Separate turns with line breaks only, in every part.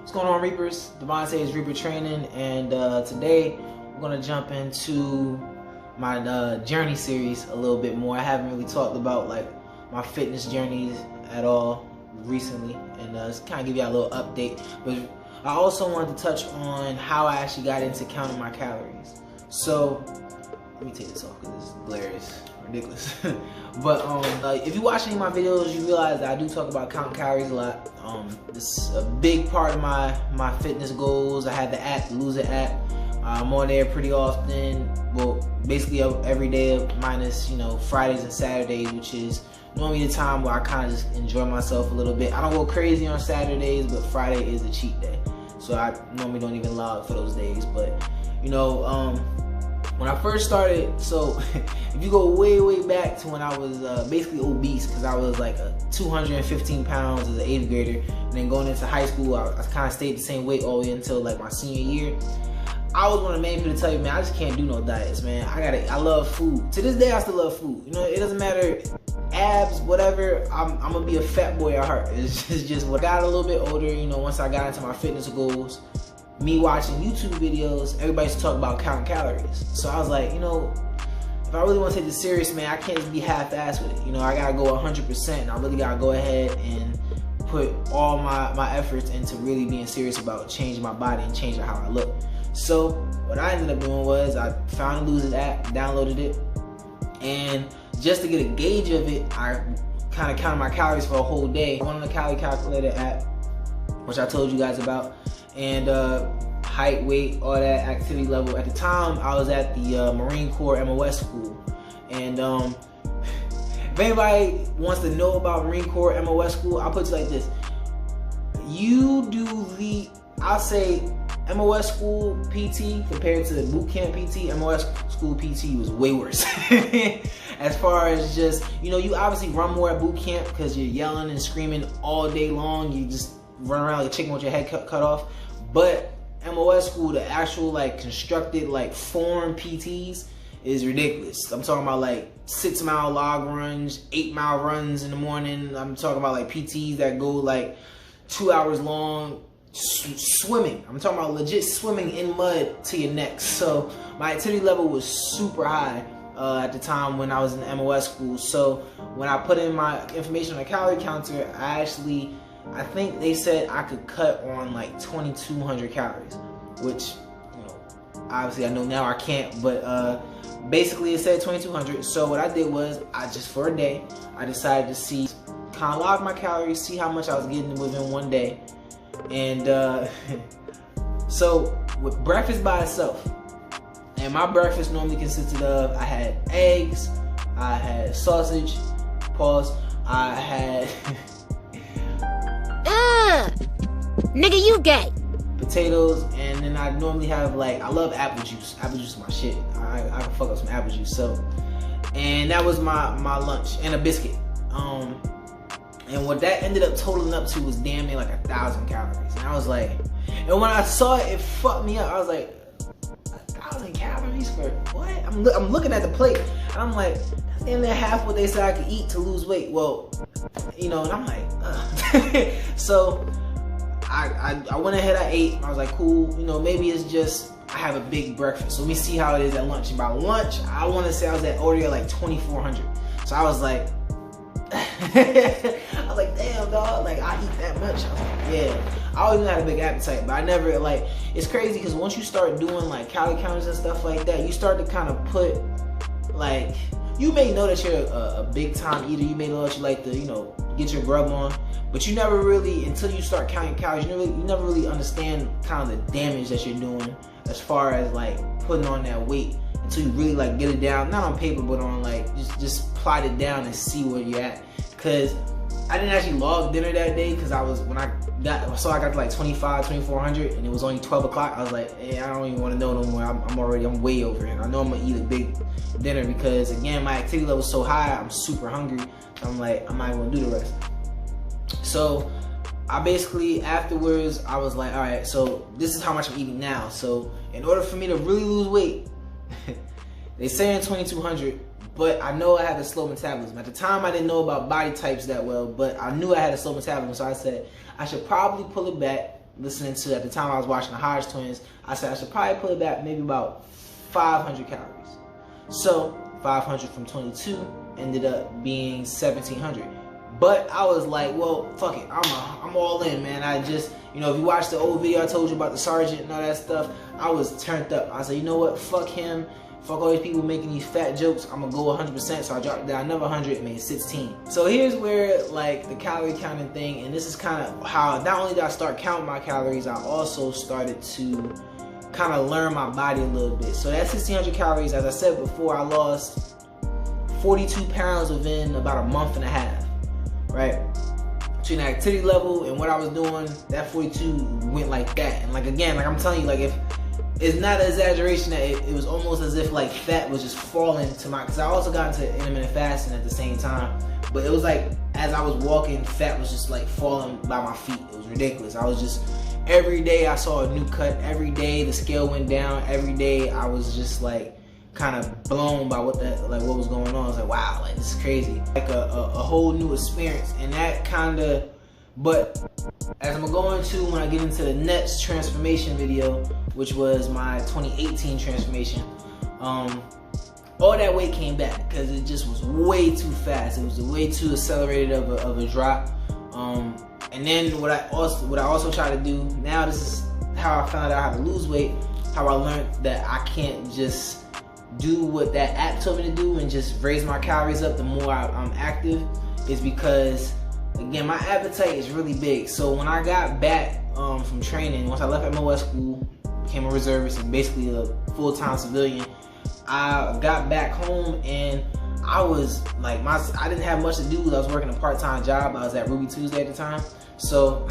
What's going on, Reapers? Devontae is Reaper Training, and today we're gonna jump into my journey series a little bit more. I haven't really talked about like my fitness journeys at all recently, and just kind of give you a little update. But I also wanted to touch on how I actually got into counting my calories. So let me take this off because this glare is ridiculous. But if you watch any of my videos, you realize that I do talk about counting calories a lot. This is a big part of my fitness goals. I have the app, the Lose It app. I'm on there pretty often. Well, basically every day minus, Fridays and Saturdays, which is normally the time where I kind of just enjoy myself a little bit. I don't go crazy on Saturdays, but Friday is a cheat day. So I normally don't even log for those days. But, when I first started, so if you go way back to when I was basically obese, because I was like 215 pounds as an 8th grader, and then going into high school, I kind of stayed the same weight all the way until like my senior year. I was one of the main people to tell you, man, I just can't do no diets, man. I love food. To this day, I still love food. It doesn't matter, abs, whatever, I'm gonna be a fat boy at heart. It's just what I got a little bit older, once I got into my fitness goals, me watching YouTube videos, everybody's talking about counting calories. So I was like, if I really want to take this serious, man, I can't just be half-assed with it. I gotta go 100%, and I really gotta go ahead and put all my efforts into really being serious about changing my body and changing how I look. So what I ended up doing was I found the Lose It app, downloaded it, and just to get a gauge of it, I kind of counted my calories for a whole day. I went on the calorie calculator app, which I told you guys about, and height, weight, all that, activity level. At the time, I was at the Marine Corps MOS school, and if anybody wants to know about Marine Corps MOS school, I'll put it like this: you do I'll say MOS school PT compared to the boot camp PT. MOS school PT was way worse. As far as just, you obviously run more at boot camp because you're yelling and screaming all day long. You just run around like a chicken with your head cut off. But MOS school, the actual constructed form PTs is ridiculous. I'm talking about 6-mile log runs, 8-mile runs in the morning. I'm talking about PTs that go 2 hours long. Swimming. I'm talking about legit swimming in mud to your neck. So my activity level was super high at the time when I was in MOS school. So when I put in my information on a calorie counter, I think they said I could cut on 2,200 calories, which obviously I know now I can't, but basically it said 2,200. So what I did was for a day, I decided to kind of log my calories, see how much I was getting within one day. And so with breakfast by itself, and my breakfast normally consisted of, I had eggs, I had sausage, I had
nigga, you gay.
potatoes, and then I normally have I love apple juice. Apple juice is my shit. I can fuck up some apple juice. So, and that was my lunch, and a biscuit. And what that ended up totaling up to was damn near 1,000 calories. And I was like, and when I saw it, it fucked me up. I was like, 1,000 calories for what? I'm looking at the plate, and I'm like, that's damn near half what they said I could eat to lose weight. Well, and I'm like, ugh. So I went ahead, I ate. I was like, cool, maybe it's just I have a big breakfast. So let me see how it is at lunch. And by lunch, I want to say I was already at 2,400. So I was like, damn, dog, I eat that much. I was like, yeah. I always had a big appetite, but I never, it's crazy because once you start doing calorie counters and stuff like that, you start to kind of put, you may know that you're a big time eater. You may know that you like to, get your grub on, but you never really, until you start counting calories, you never really understand kind of the damage that you're doing as far as putting on that weight until you really get it down, not on paper, but on just plot it down and see where you're at. Cause I didn't actually log dinner that day because I got to 2,400, and it was only 12 o'clock. I was like, hey, I don't even want to know no more. I'm way over it. I know I'm gonna eat a big dinner because again, my activity level is so high. I'm super hungry. So I'm like, I'm not even gonna do the rest. So I basically afterwards, I was like, all right, so this is how much I'm eating now. So in order for me to really lose weight, they say in 2,200. But I know I had a slow metabolism. At the time, I didn't know about body types that well, but I knew I had a slow metabolism. So I said, I should probably pull it back listening to, at the time I was watching the Hodge Twins, I said I should probably put back maybe about 500 calories. So 500 from 22 ended up being 1700. But I was like, well, fuck it, I'm all in, man. I just, you know, if you watch the old video I told you about the sergeant and all that stuff, I was turned up. I said, you know what, fuck him. Fuck all these people making these fat jokes. I'm gonna go 100%. So I dropped down another 100 and made 16. So here's where like the calorie counting thing, and this is kind of how not only did I start counting my calories, I also started to kind of learn my body a little bit. So that 1600 calories, as I said before, I lost 42 pounds within about a month and a half, right? Between the activity level and what I was doing, that 42 went like that. And like, again, like I'm telling you, like, if it's not an exaggeration that it was almost as if like fat was just falling to my, because I also got into intermittent fasting at the same time, but it was like as I was walking, fat was just like falling by my feet. It was ridiculous. I was just, every day I saw a new cut, every day the scale went down, every day I was just like kind of blown by what was going on. I was like, wow, like this is crazy, like a whole new experience. And that kind of, but as I'm going to when I get into the next transformation video, which was my 2018 transformation, all that weight came back because it just was way too fast. It was way too accelerated of a drop. And then what I also try to do now, this is how I found out how to lose weight, how I learned that I can't just do what that app told me to do and just raise my calories up the more I'm active, is because, again, my appetite is really big. So when I got back from training, once I left MOS school, became a reservist and basically a full-time civilian, I got back home and I was like, I didn't have much to do. I was working a part-time job. I was at Ruby Tuesday at the time. So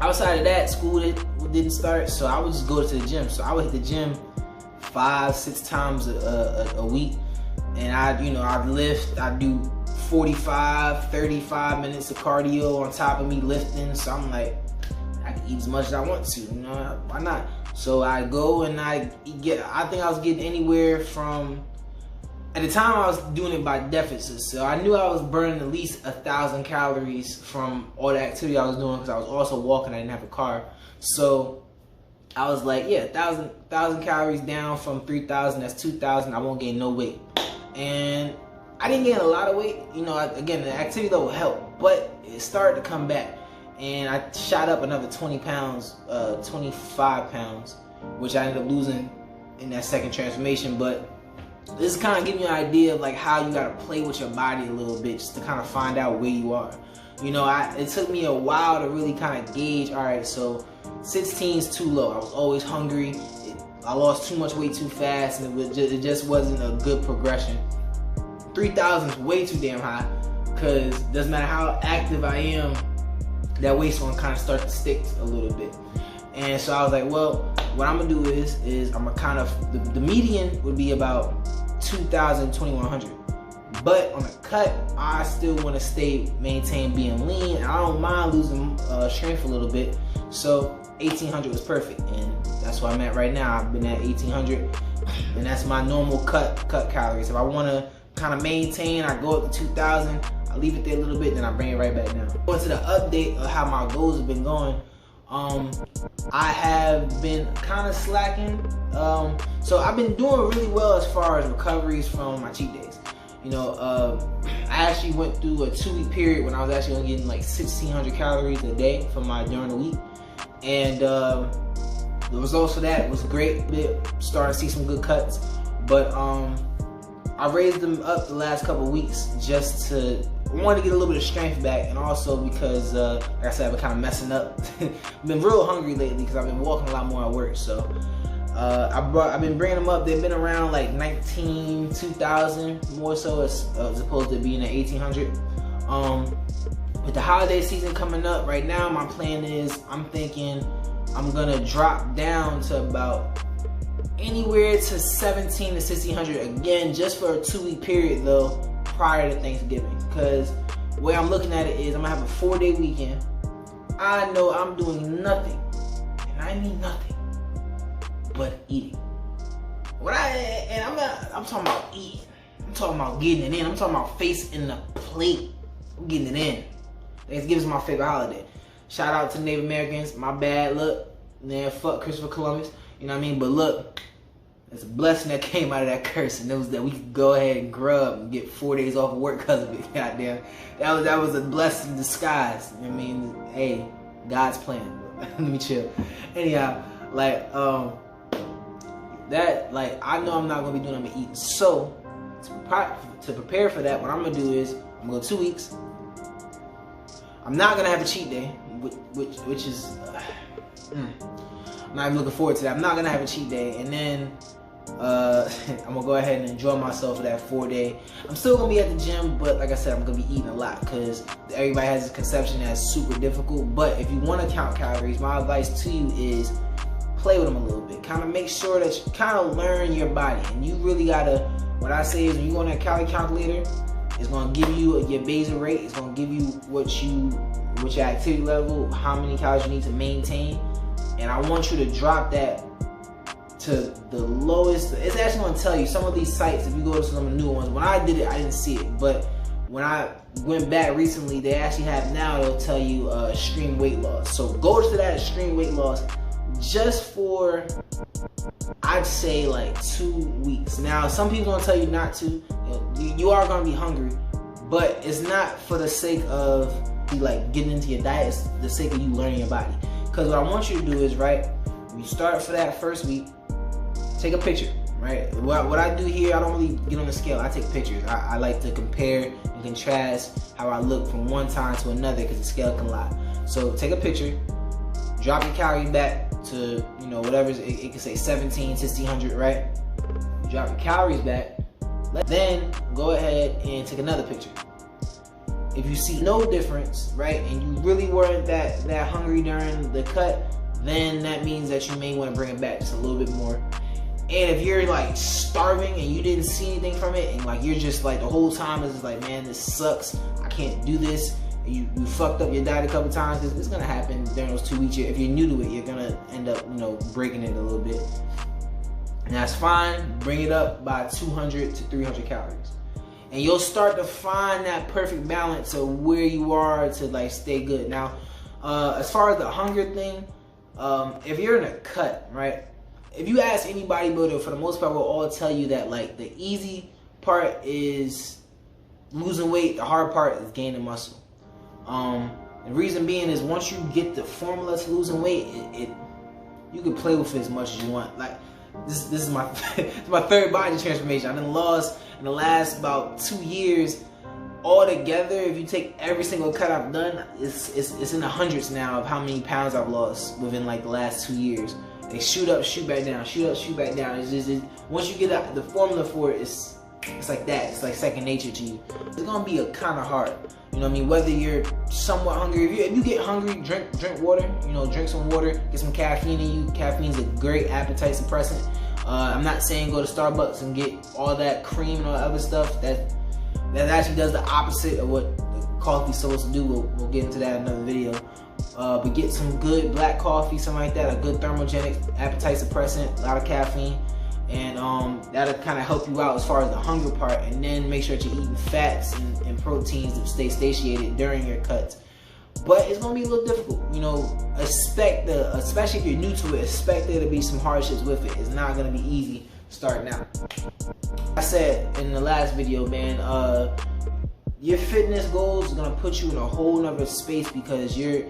outside of that, school didn't start, so I would just go to the gym. So I would hit the gym 5-6 times a week, and I'd lift. I'd do 35 minutes of cardio on top of me lifting. So I'm like, I can eat as much as I want to, why not? So I go and I think I was getting anywhere from, at the time I was doing it by deficit, so I knew I was burning at least 1,000 calories from all the activity I was doing, because I was also walking, I didn't have a car. So I was like, yeah, 1,000 calories down from 3,000, that's 2,000, I won't gain no weight. And I didn't gain a lot of weight, again, the activity level helped, but it started to come back. And I shot up another 20 pounds, 25 pounds, which I ended up losing in that second transformation. But this is kind of giving you an idea of like how you gotta play with your body a little bit, just to kind of find out where you are. It took me a while to really kind of gauge, all right, so 16 is too low. I was always hungry. I lost too much weight too fast, and it just wasn't a good progression. 3,000 is way too damn high, because it doesn't matter how active I am, that waist one kind of starts to stick a little bit. And so I was like, well, what I'm gonna do is I'm gonna kind of, the median would be about 2,000, 2,100. But on a cut, I still want to maintain being lean, and I don't mind losing strength a little bit. So 1,800 was perfect, and that's where I'm at right now. I've been at 1,800, and that's my normal cut calories. If I want to kind of maintain, I go up to 2,000. I leave it there a little bit, then I bring it right back down. Going to the update of how my goals have been going. I have been kind of slacking. So I've been doing really well as far as recoveries from my cheat days. I actually went through a 2-week period when I was actually only getting like 1,600 calories a day during the week. And the results of that was great. Starting to see some good cuts. But I raised them up the last couple of weeks just to, I wanted to get a little bit of strength back, and also because, like I said, I've been kind of messing up. I've been real hungry lately because I've been walking a lot more at work. So I've been bringing them up. They've been around like 2,000 more so as opposed to being at 1,800. With the holiday season coming up right now, my plan is I'm thinking I'm gonna drop down to about anywhere to 1,700 to 1,600 again, just for a 2-week period though, prior to Thanksgiving. Because the way I'm looking at it is I'm gonna have a 4-day weekend. I know I'm doing nothing, and I mean nothing but eating. I'm talking about eating. I'm talking about getting it in. I'm talking about face in the plate. I'm getting it in. Thanksgiving's my favorite holiday. Shout out to Native Americans. My bad. Look, man, fuck Christopher Columbus. You know what I mean? But look, it's a blessing that came out of that curse, and it was that we could go ahead and grub and get 4 days off of work because of it. Goddamn, that was a blessing in disguise. I mean, hey, God's plan. Let me chill. Anyhow, like that, like I know I'm not gonna be doing nothing but eating. So to prepare for that, what I'm gonna do is I'm gonna go 2 weeks. I'm not gonna have a cheat day, which is I'm not even looking forward to that. I'm not gonna have a cheat day, and then I'm gonna go ahead and enjoy myself for that 4 day. I'm still gonna be at the gym, but like I said, I'm gonna be eating a lot because everybody has this conception that's super difficult. But if you want to count calories, my advice to you is play with them a little bit. Kind of make sure that you kind of learn your body, and you really gotta. What I say is, when you go on that calorie calculator, it's gonna give you your basal rate. It's gonna give you what your activity level, how many calories you need to maintain, and I want you to drop that to the lowest. It's actually gonna tell you some of these sites. If you go to some of the new ones, when I did it, I didn't see it, but when I went back recently, they actually have now. They'll tell you extreme weight loss. So go to that extreme weight loss just for, I'd say, like 2 weeks. Now, some people gonna tell you not to. You are gonna be hungry, but it's not for the sake of like getting into your diet. It's the sake of you learning your body. Because what I want you to do is, right, when you start for that first week, take a picture, right? What I do here, I don't really get on the scale. I take pictures. I like to compare and contrast how I look from one time to another because the scale can lie. So take a picture, drop your calories back to, you know, whatever, it can say 17, 1600, right? You drop your calories back, then go ahead and take another picture. If you see no difference, right, and you really weren't that hungry during the cut, then that means that you may want to bring it back just a little bit more. And if you're like starving and you didn't see anything from it, and like you're just like the whole time is just like, man, this sucks, I can't do this, and you fucked up your diet a couple times, because it's gonna happen during those 2 weeks. If you're new to it, you're gonna end up, you know, breaking it a little bit. And that's fine. Bring it up by 200 to 300 calories. And you'll start to find that perfect balance of where you are to like stay good. Now, as far as the hunger thing, if you're in a cut, right? If you ask any bodybuilder, for the most part, will all tell you that like the easy part is losing weight, the hard part is gaining muscle. The reason being is once you get the formula to losing weight, you can play with it as much as you want. Like this is my my third body transformation. I've been lost in the last about 2 years. Altogether, if you take every single cut I've done, it's in the hundreds now of how many pounds I've lost within like the last 2 years. They shoot up, shoot back down, shoot up, shoot back down. It's just once you get the formula for it, it's like that. It's like second nature to you. It's gonna be kind of hard. You know what I mean? Whether you're somewhat hungry, if you get hungry, drink water. You know, drink some water, get some caffeine in you. Caffeine's a great appetite suppressant. I'm not saying go to Starbucks and get all that cream and all that other stuff. That actually does the opposite of what the coffee's supposed to do. We'll get into that in another video. But get some good black coffee, something like that, a good thermogenic appetite suppressant, a lot of caffeine, and that'll kind of help you out as far as the hunger part. And then make sure that you're eating fats and proteins to stay satiated during your cuts. But it's gonna be a little difficult, you know. Especially if you're new to it, expect there to be some hardships with it. It's not gonna be easy starting out. I said in the last video, man, your fitness goals are gonna put you in a whole nother space because you're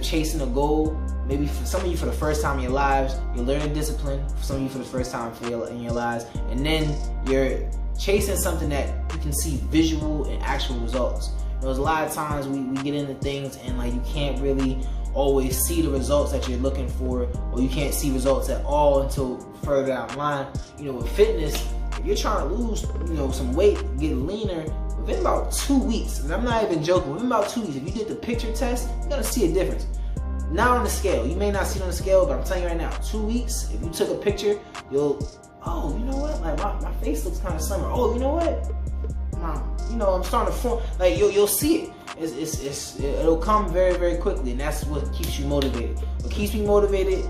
chasing a goal. Maybe for some of you for the first time in your lives, you're learning discipline. For some of you for the first time in your lives, and then you're chasing something that you can see visual and actual results. There's a lot of times we get into things and like you can't really always see the results that you're looking for, or you can't see results at all until further down the line. You know, with fitness, if you're trying to lose, you know, some weight, get leaner, within about 2 weeks, and I'm not even joking, within about 2 weeks, if you did the picture test, you're gonna see a difference. Not on the scale. You may not see it on the scale, but I'm telling you right now, 2 weeks, if you took a picture, you'll, oh, you know what? Like my face looks kind of slimmer. Oh, you know what? You know, I'm starting to form. Like you'll see it. It'll come very, very quickly, and that's what keeps you motivated. What keeps me motivated,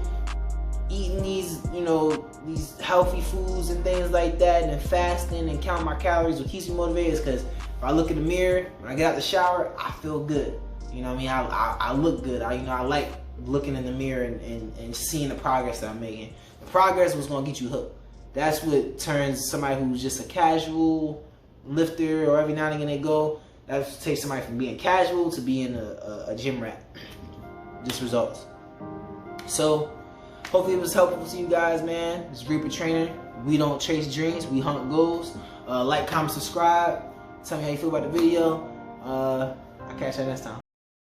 eating these, you know, these healthy foods and things like that, and then fasting and counting my calories. What keeps me motivated is because if I look in the mirror when I get out the shower, I feel good. You know what I mean? I look good. I like looking in the mirror and seeing the progress that I'm making. The progress was gonna get you hooked. That's what turns somebody who's just a casual lifter or every now and again they go. That takes somebody from being casual to being a gym rat. Just results. So hopefully it was helpful to you guys, man. It's Reaper Trainer. We don't chase dreams, we hunt goals. Like, comment, subscribe. Tell me how you feel about the video. I'll catch you next time.